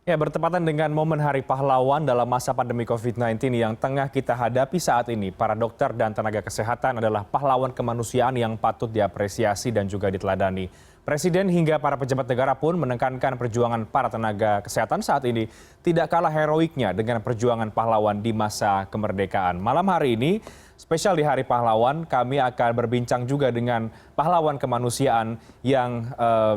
Ya, bertepatan dengan momen Hari Pahlawan dalam masa pandemi COVID-19 yang tengah kita hadapi saat ini, para dokter dan tenaga kesehatan adalah pahlawan kemanusiaan yang patut diapresiasi dan juga diteladani. Presiden hingga para pejabat negara pun menekankan perjuangan para tenaga kesehatan saat ini tidak kalah heroiknya dengan perjuangan pahlawan di masa kemerdekaan. Malam hari ini, spesial di Hari Pahlawan, kami akan berbincang juga dengan pahlawan kemanusiaan yang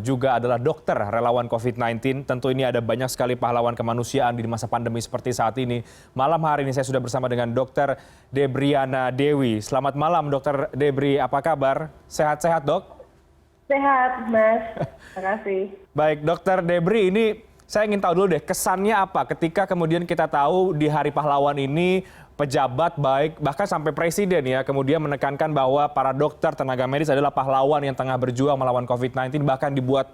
juga adalah dokter relawan COVID-19. Tentu ini ada banyak sekali pahlawan kemanusiaan di masa pandemi seperti saat ini. Malam hari ini saya sudah bersama dengan Dr. Debriana Dewi. Selamat malam Dr. Debri, apa kabar? Sehat-sehat dok? Sehat, Mas. Terima kasih. Baik, Dokter Debri, ini saya ingin tahu dulu deh, kesannya apa ketika kemudian kita tahu di Hari Pahlawan ini pejabat baik, bahkan sampai presiden ya, kemudian menekankan bahwa para dokter, tenaga medis adalah pahlawan yang tengah berjuang melawan COVID-19, bahkan dibuat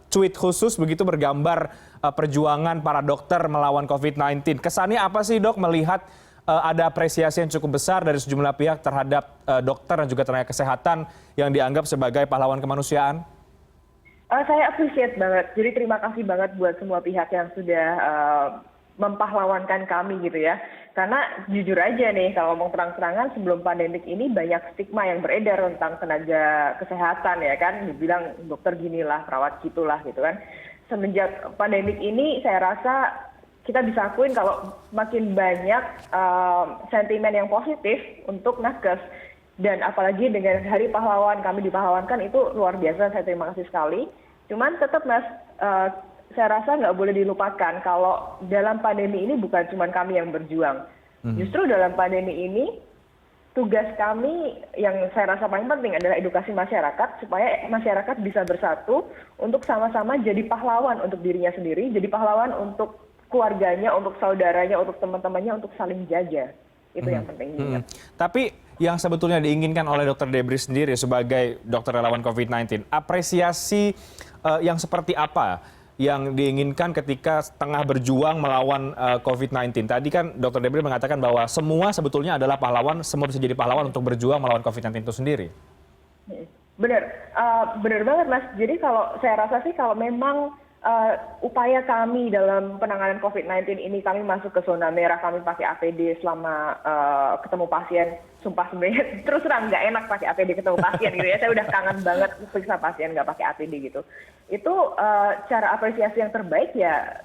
tweet khusus begitu bergambar perjuangan para dokter melawan COVID-19. Kesannya apa sih dok melihat ada apresiasi yang cukup besar dari sejumlah pihak terhadap dokter dan juga tenaga kesehatan yang dianggap sebagai pahlawan kemanusiaan? Saya appreciate banget. Jadi terima kasih banget buat semua pihak yang sudah mempahlawankan kami gitu ya. Karena jujur aja nih, kalau ngomong terang-terangan sebelum pandemik ini banyak stigma yang beredar tentang tenaga kesehatan ya kan. Dibilang dokter ginilah, perawat gitulah gitu kan. Semenjak pandemik ini saya rasa kita bisa akuin kalau makin banyak sentimen yang positif untuk nakes. Dan apalagi dengan Hari Pahlawan, kami dipahlawankan itu luar biasa, saya terima kasih sekali. Cuman tetap Mas, saya rasa nggak boleh dilupakan kalau dalam pandemi ini bukan cuma kami yang berjuang. Justru dalam pandemi ini, tugas kami yang saya rasa paling penting adalah edukasi masyarakat, supaya masyarakat bisa bersatu untuk sama-sama jadi pahlawan untuk dirinya sendiri, jadi pahlawan untuk keluarganya, untuk saudaranya, untuk teman-temannya, untuk saling jaga. Itu yang penting. Tapi yang sebetulnya diinginkan oleh Dr. Debri sendiri sebagai dokter relawan COVID-19, apresiasi yang seperti apa yang diinginkan ketika tengah berjuang melawan COVID-19? Tadi kan Dr. Debri mengatakan bahwa semua sebetulnya adalah pahlawan, semua bisa jadi pahlawan untuk berjuang melawan COVID-19 itu sendiri. Benar, benar banget Mas. Jadi kalau saya rasa sih kalau memang upaya kami dalam penanganan COVID-19 ini, kami masuk ke zona merah, kami pakai APD selama ketemu pasien. Sumpah sebenarnya terus terang nggak enak pakai APD ketemu pasien gitu ya. Saya udah kangen banget periksa pasien nggak pakai APD gitu. Itu cara apresiasi yang terbaik ya,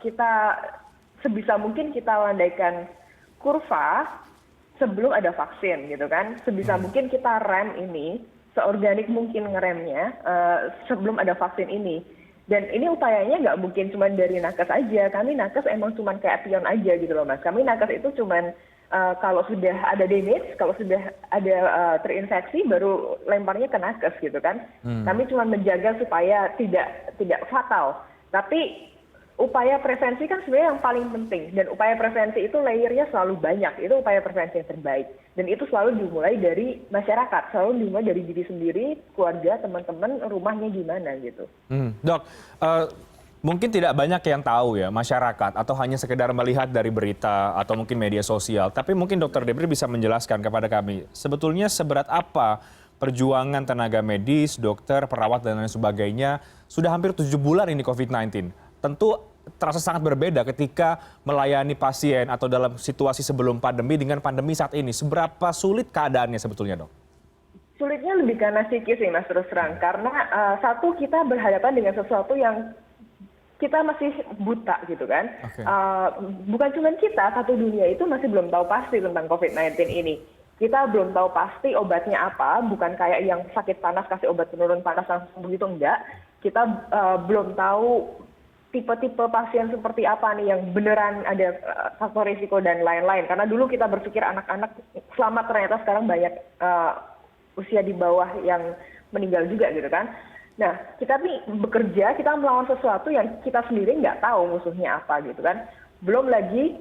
kita sebisa mungkin kita landaikan kurva sebelum ada vaksin gitu kan. Sebisa mungkin kita rem ini, seorganik mungkin ngeremnya sebelum ada vaksin ini. Dan ini upayanya nggak mungkin cuma dari nakes aja. Kami nakes emang cuma kayak pion aja gitu loh Mas. Kami nakes itu cuma kalau sudah ada damage, kalau sudah ada terinfeksi baru lemparnya ke nakes gitu kan. Kami cuma menjaga supaya tidak fatal. Tapi upaya prevensi kan sebenarnya yang paling penting. Dan upaya prevensi itu layernya selalu banyak. Itu upaya prevensi yang terbaik. Dan itu selalu dimulai dari masyarakat. Selalu dimulai dari diri sendiri, keluarga, teman-teman, rumahnya gimana gitu. Dok, mungkin tidak banyak yang tahu ya masyarakat atau hanya sekedar melihat dari berita atau mungkin media sosial. Tapi mungkin Dr. Debri bisa menjelaskan kepada kami sebetulnya seberat apa perjuangan tenaga medis, dokter, perawat dan lain sebagainya sudah hampir 7 bulan ini COVID-19. Tentu terasa sangat berbeda ketika melayani pasien atau dalam situasi sebelum pandemi dengan pandemi saat ini. Seberapa sulit keadaannya sebetulnya dok? Sulitnya lebih karena psikis sih Mas, terus terang. Karena satu, kita berhadapan dengan sesuatu yang kita masih buta gitu kan. Bukan cuma kita, satu dunia itu masih belum tahu pasti tentang COVID-19 ini. Kita belum tahu pasti obatnya apa, bukan kayak yang sakit panas kasih obat penurun panas langsung begitu, enggak. Kita belum tahu tipe-tipe pasien seperti apa nih yang beneran ada faktor risiko dan lain-lain. Karena dulu kita berpikir anak-anak selamat, ternyata sekarang banyak usia di bawah yang meninggal juga gitu kan. Nah, kita nih bekerja, kita melawan sesuatu yang kita sendiri nggak tahu musuhnya apa gitu kan. Belum lagi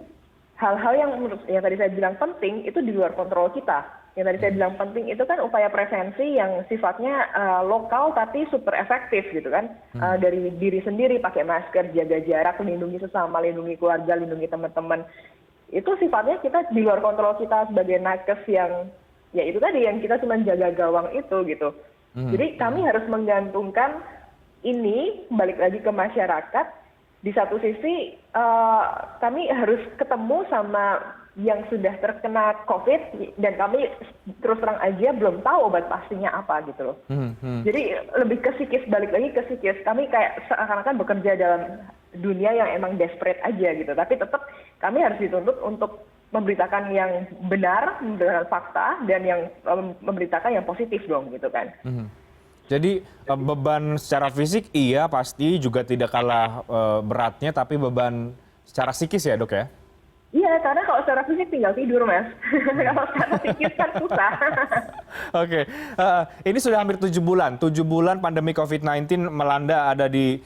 hal-hal yang tadi saya bilang penting itu di luar kontrol kita. Yang tadi saya bilang penting itu kan upaya prevensi yang sifatnya lokal tapi super efektif gitu kan. Dari diri sendiri, pakai masker, jaga jarak, lindungi sesama, lindungi keluarga, lindungi teman-teman. Itu sifatnya kita di luar kontrol kita sebagai nakes yang ya itu tadi yang kita cuma jaga gawang itu gitu. Jadi kami harus menggantungkan ini balik lagi ke masyarakat di satu sisi kami harus ketemu sama yang sudah terkena COVID dan kami terus terang aja belum tahu obat pastinya apa gitu loh. Jadi lebih ke psikis, balik lagi ke psikis. Kami kayak seakan-akan bekerja dalam dunia yang emang desperate aja gitu. Tapi tetap kami harus dituntut untuk memberitakan yang benar, memberitakan fakta, dan yang memberitakan yang positif dong gitu kan. Jadi beban secara fisik iya pasti juga tidak kalah beratnya, tapi beban secara psikis ya dok ya? Iya, karena kalau secara fisik tinggal tidur, Mas. Kalau secara psikis kan susah. Oke, ini sudah hampir 7 bulan. 7 bulan pandemi COVID-19 melanda ada di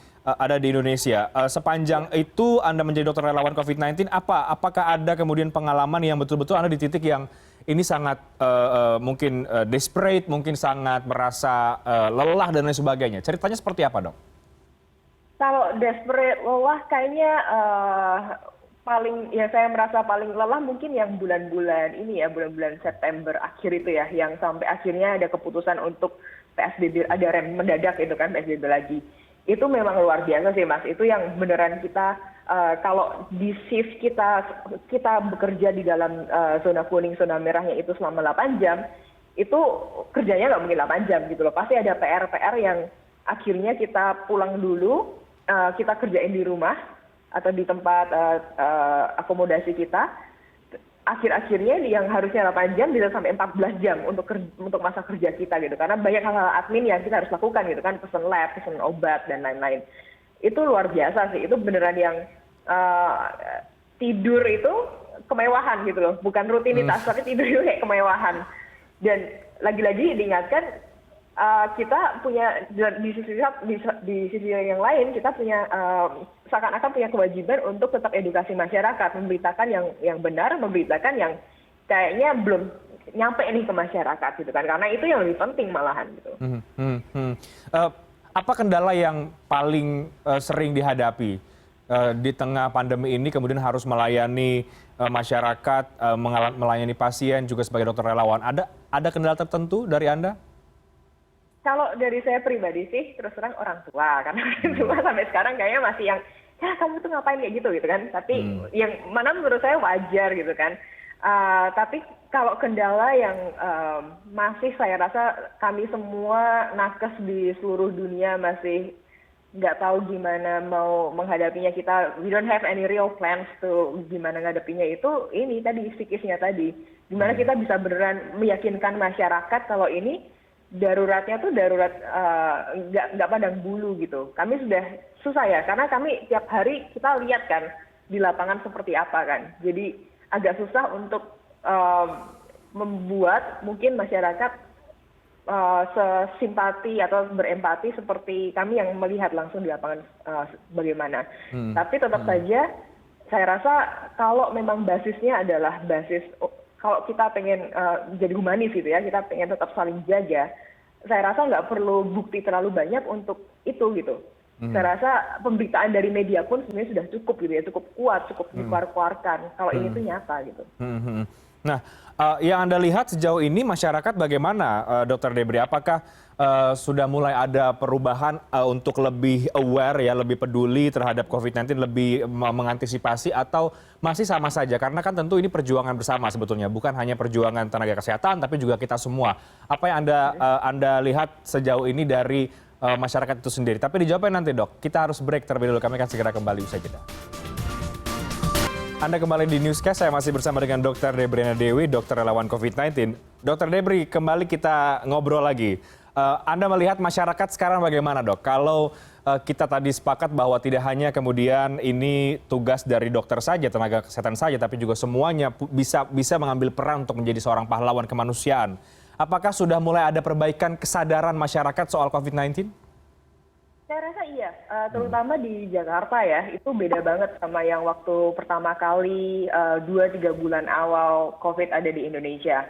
Indonesia. Sepanjang itu Anda menjadi dokter relawan COVID-19, apakah ada kemudian pengalaman yang betul-betul Anda di titik yang ini sangat mungkin desperate, mungkin sangat merasa lelah dan lain sebagainya? Ceritanya seperti apa, dok? Kalau desperate, lelah kayaknya yang saya merasa paling lelah mungkin yang bulan-bulan ini ya, bulan-bulan September akhir itu ya, yang sampai akhirnya ada keputusan untuk PSBB, ada rem mendadak itu kan, PSBB lagi. Itu memang luar biasa sih Mas, itu yang beneran kita, kalau di shift kita bekerja di dalam zona kuning, zona merahnya itu selama 8 jam, itu kerjanya nggak mungkin 8 jam gitu loh, pasti ada PR-PR yang akhirnya kita pulang dulu, kita kerjain di rumah, atau di tempat akomodasi kita, akhir-akhirnya yang harusnya 8 jam bisa sampai 14 jam untuk masa kerja kita gitu. Karena banyak hal-hal admin yang kita harus lakukan gitu kan, pesen lab, pesen obat, dan lain-lain. Itu luar biasa sih, itu beneran yang tidur itu kemewahan gitu loh, bukan rutinitas, tapi tidur itu kayak kemewahan. Dan lagi-lagi diingatkan, kita punya di sisi yang lain kita punya seakan-akan punya kewajiban untuk tetap edukasi masyarakat, memberitakan yang benar, memberitakan yang kayaknya belum nyampe nih ke masyarakat gitu kan, karena itu yang lebih penting malahan gitu. Apa kendala yang paling sering dihadapi di tengah pandemi ini, kemudian harus melayani masyarakat, melayani pasien juga sebagai dokter relawan? Ada kendala tertentu dari Anda? Kalau dari saya pribadi sih, terus terang orang tua. Karena orang tua sampai sekarang kayaknya masih yang, ya kamu tuh ngapain kayak gitu kan. Tapi yang mana menurut saya wajar gitu kan. Tapi kalau kendala yang masih saya rasa kami semua nakes di seluruh dunia masih nggak tahu gimana mau menghadapinya. We don't have any real plans to gimana menghadapinya itu, ini tadi, psikisnya tadi. Gimana kita bisa beneran meyakinkan masyarakat kalau ini daruratnya tuh darurat nggak pandang bulu gitu. Kami sudah susah ya, karena kami tiap hari kita lihat kan di lapangan seperti apa kan. Jadi agak susah untuk membuat mungkin masyarakat sesimpati atau berempati seperti kami yang melihat langsung di lapangan bagaimana. Tapi tetap saja saya rasa kalau memang basisnya adalah basis, kalau kita pengen jadi humanis gitu ya, kita pengen tetap saling jaga, saya rasa nggak perlu bukti terlalu banyak untuk itu gitu. Saya rasa pemberitaan dari media pun sebenarnya sudah cukup gitu ya, cukup kuat, cukup dikeluarkan kalau ini tuh nyata gitu. Nah, yang Anda lihat sejauh ini masyarakat bagaimana, Dr. Debri? Apakah sudah mulai ada perubahan untuk lebih aware ya, lebih peduli terhadap COVID-19, lebih mengantisipasi, atau masih sama saja? Karena kan tentu ini perjuangan bersama sebetulnya, bukan hanya perjuangan tenaga kesehatan, tapi juga kita semua. Apa yang Anda lihat sejauh ini dari masyarakat itu sendiri? Tapi dijawabnya nanti, Dok. Kita harus break terlebih dahulu. Kami akan segera kembali usai jeda. Anda kembali di Newscast, saya masih bersama dengan Dr. Debriana Dewi, dokter relawan COVID-19. Dr. Debri, kembali kita ngobrol lagi. Anda melihat masyarakat sekarang bagaimana, Dok? Kalau kita tadi sepakat bahwa tidak hanya kemudian ini tugas dari dokter saja, tenaga kesehatan saja, tapi juga semuanya bisa mengambil peran untuk menjadi seorang pahlawan kemanusiaan. Apakah sudah mulai ada perbaikan kesadaran masyarakat soal COVID-19? Saya rasa iya, terutama di Jakarta ya, itu beda banget sama yang waktu pertama kali 2-3 bulan awal COVID ada di Indonesia.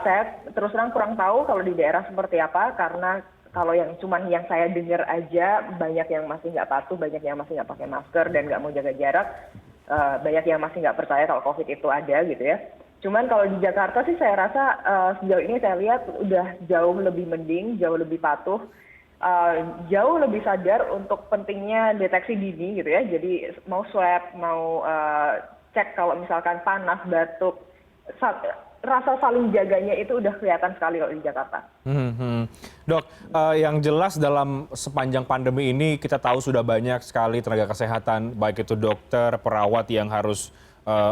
Saya terus terang kurang tahu kalau di daerah seperti apa, karena kalau yang cuman yang saya dengar aja, banyak yang masih nggak patuh, banyak yang masih nggak pakai masker dan nggak mau jaga jarak, banyak yang masih nggak percaya kalau COVID itu ada gitu ya. Cuman kalau di Jakarta sih saya rasa sejauh ini saya lihat udah jauh lebih mending, jauh lebih patuh. jauh lebih sadar untuk pentingnya deteksi dini gitu ya. Jadi mau swab, mau cek kalau misalkan panas, batuk, rasa saling jaganya itu udah kelihatan sekali kalau di Jakarta. Dok, yang jelas dalam sepanjang pandemi ini kita tahu sudah banyak sekali tenaga kesehatan, baik itu dokter, perawat yang harus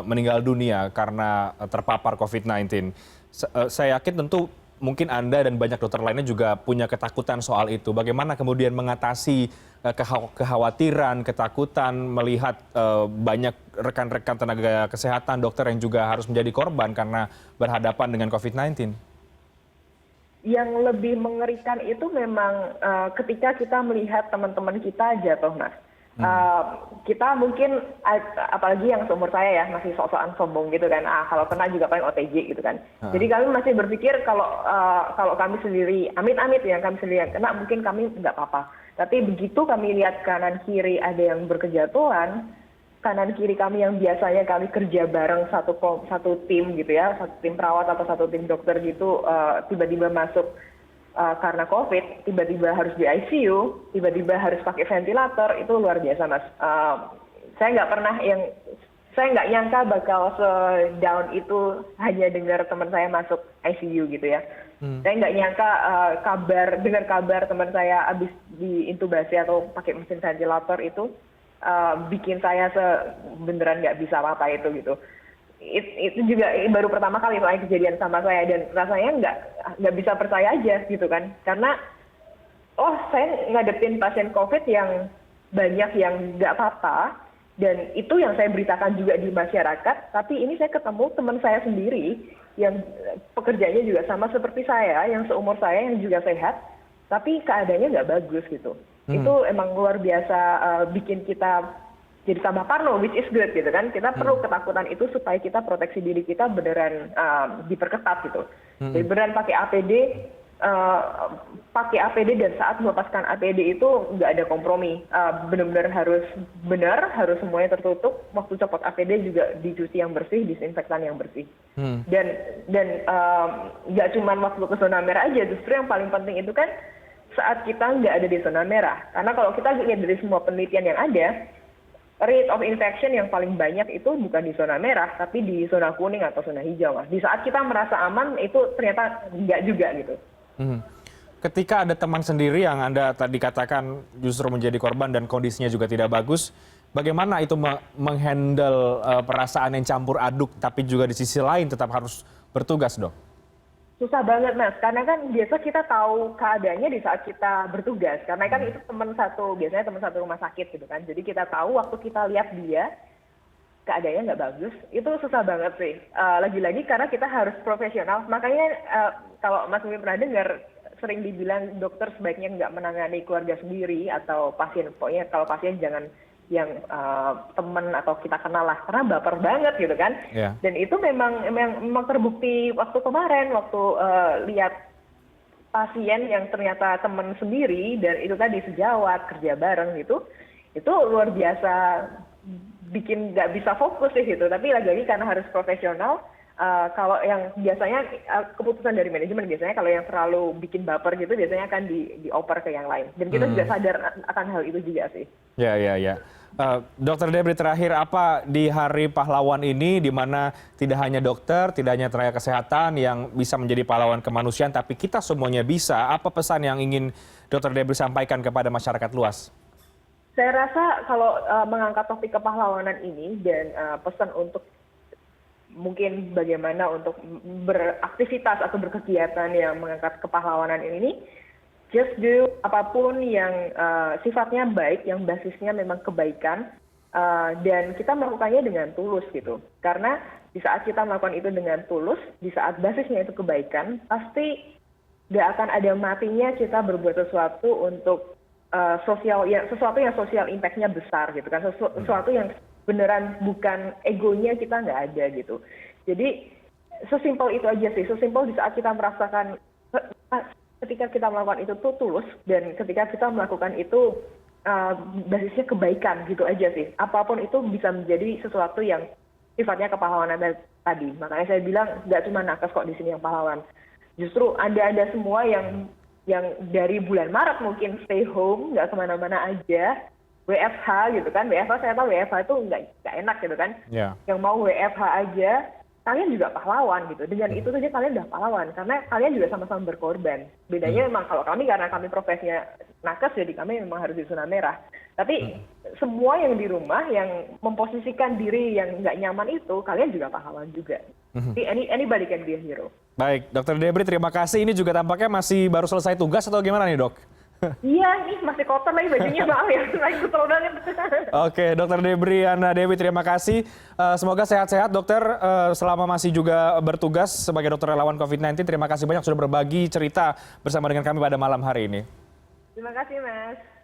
meninggal dunia karena terpapar COVID-19. Saya yakin tentu mungkin Anda dan banyak dokter lainnya juga punya ketakutan soal itu. Bagaimana kemudian mengatasi kekhawatiran, ketakutan melihat banyak rekan-rekan tenaga kesehatan, dokter yang juga harus menjadi korban karena berhadapan dengan COVID-19? Yang lebih mengerikan itu memang ketika kita melihat teman-teman kita jatuh, Mas. Kita mungkin, apalagi yang seumur saya ya, masih sok-sokan sombong gitu kan, kalau kena juga paling OTG gitu kan. Jadi kami masih berpikir kalau kami sendiri, amit-amit ya, kami sendiri yang kena, mungkin kami nggak apa-apa. Tapi begitu kami lihat kanan kiri ada yang berkejatuhan, kanan kiri kami yang biasanya kami kerja bareng satu tim gitu ya, satu tim perawat atau satu tim dokter gitu, tiba-tiba masuk karena COVID, tiba-tiba harus di ICU, tiba-tiba harus pakai ventilator, itu luar biasa, Mas. Saya nggak nyangka bakal se-down itu hanya dengar teman saya masuk ICU gitu ya. Saya nggak nyangka dengar kabar teman saya habis diintubasi atau pakai mesin ventilator itu bikin saya beneran nggak bisa apa-apa itu gitu. Itu juga baru pertama kali soalnya kejadian sama saya, dan rasanya nggak bisa percaya aja gitu kan, karena saya ngadepin pasien COVID yang banyak yang nggak apa-apa, dan itu yang saya beritakan juga di masyarakat. Tapi ini saya ketemu teman saya sendiri yang pekerjaannya juga sama seperti saya, yang seumur saya, yang juga sehat, tapi keadaannya nggak bagus gitu. Itu emang luar biasa, bikin kita jadi tambah parno, which is good gitu kan. Kita perlu ketakutan itu supaya kita proteksi diri kita beneran diperketat gitu. Jadi beneran pakai APD dan saat melepaskan APD itu nggak ada kompromi. Benar-benar harus semuanya tertutup. Waktu copot APD juga dicuci yang bersih, disinfektan yang bersih. Dan nggak cuma waktu ke zona merah aja, justru yang paling penting itu kan saat kita nggak ada di zona merah. Karena kalau kita lihat dari semua penelitian yang ada, rate of infection yang paling banyak itu bukan di zona merah, tapi di zona kuning atau zona hijau, Mas. Di saat kita merasa aman, itu ternyata nggak juga gitu. Ketika ada teman sendiri yang Anda tadi katakan justru menjadi korban dan kondisinya juga tidak bagus, bagaimana itu menghandle perasaan yang campur aduk, tapi juga di sisi lain tetap harus bertugas, Dok? Susah banget, Mas, karena kan biasa kita tahu keadaannya di saat kita bertugas, karena kan itu biasanya teman satu rumah sakit gitu kan. Jadi kita tahu waktu kita lihat dia keadaannya nggak bagus, itu susah banget sih. Lagi-lagi karena kita harus profesional, makanya kalau Mas mungkin pernah dengar, sering dibilang dokter sebaiknya nggak menangani keluarga sendiri atau pasien. Pokoknya kalau pasien jangan yang teman atau kita kenal lah, karena baper banget gitu kan. Dan itu memang terbukti waktu kemarin, waktu lihat pasien yang ternyata teman sendiri dan itu tadi sejawat kerja bareng gitu, itu luar biasa bikin nggak bisa fokus sih gitu. Tapi lagi-lagi karena harus profesional. Kalau yang biasanya keputusan dari manajemen, biasanya kalau yang terlalu bikin baper gitu biasanya akan dioper ke yang lain. Dan kita juga sadar akan hal itu juga sih. Ya. Dokter Debri, terakhir apa di Hari Pahlawan ini, di mana tidak hanya dokter, tidak hanya tenaga kesehatan yang bisa menjadi pahlawan kemanusiaan, tapi kita semuanya bisa. Apa pesan yang ingin Dokter Debri sampaikan kepada masyarakat luas? Saya rasa kalau mengangkat topik kepahlawanan ini dan pesan untuk mungkin bagaimana untuk beraktivitas atau berkegiatan yang mengangkat kepahlawanan ini, just do apapun yang sifatnya baik, yang basisnya memang kebaikan, dan kita melakukannya dengan tulus gitu. Karena di saat kita melakukan itu dengan tulus, di saat basisnya itu kebaikan, pasti nggak akan ada matinya kita berbuat sesuatu untuk sesuatu yang sosial impact-nya besar gitu kan, sesuatu yang beneran bukan egonya kita nggak ada gitu. Jadi sesimpel itu aja sih, sesimpel di saat kita merasakan ketika kita melakukan itu tuh tulus, dan ketika kita melakukan itu basisnya kebaikan gitu aja sih. Apapun itu bisa menjadi sesuatu yang sifatnya kepahlawanan tadi. Makanya saya bilang nggak cuma nakes kok di sini yang pahlawan. Justru Anda semua yang yang dari bulan Maret mungkin stay home, nggak kemana-mana aja, WFH gitu kan. WFH saya tahu WFH itu nggak enak gitu kan. Yang mau WFH aja, kalian juga pahlawan gitu. Dengan itu saja kalian udah pahlawan, karena kalian juga sama-sama berkorban. Bedanya memang kalau kami, karena kami profesinya nakes, jadi kami memang harus di zona merah. Tapi semua yang di rumah, yang memposisikan diri yang nggak nyaman itu, kalian juga pahlawan juga. Jadi anybody can be a hero. Baik, Dr. Debri, terima kasih. Ini juga tampaknya masih baru selesai tugas atau gimana nih, Dok? Iya, nih masih kotor lagi bajunya, maaf ya, lagi kotor banget. Oke, Dr. Debriana Dewi, terima kasih. Semoga sehat-sehat, dokter, selama masih juga bertugas sebagai dokter relawan COVID-19. Terima kasih banyak sudah berbagi cerita bersama dengan kami pada malam hari ini. Terima kasih, Mas.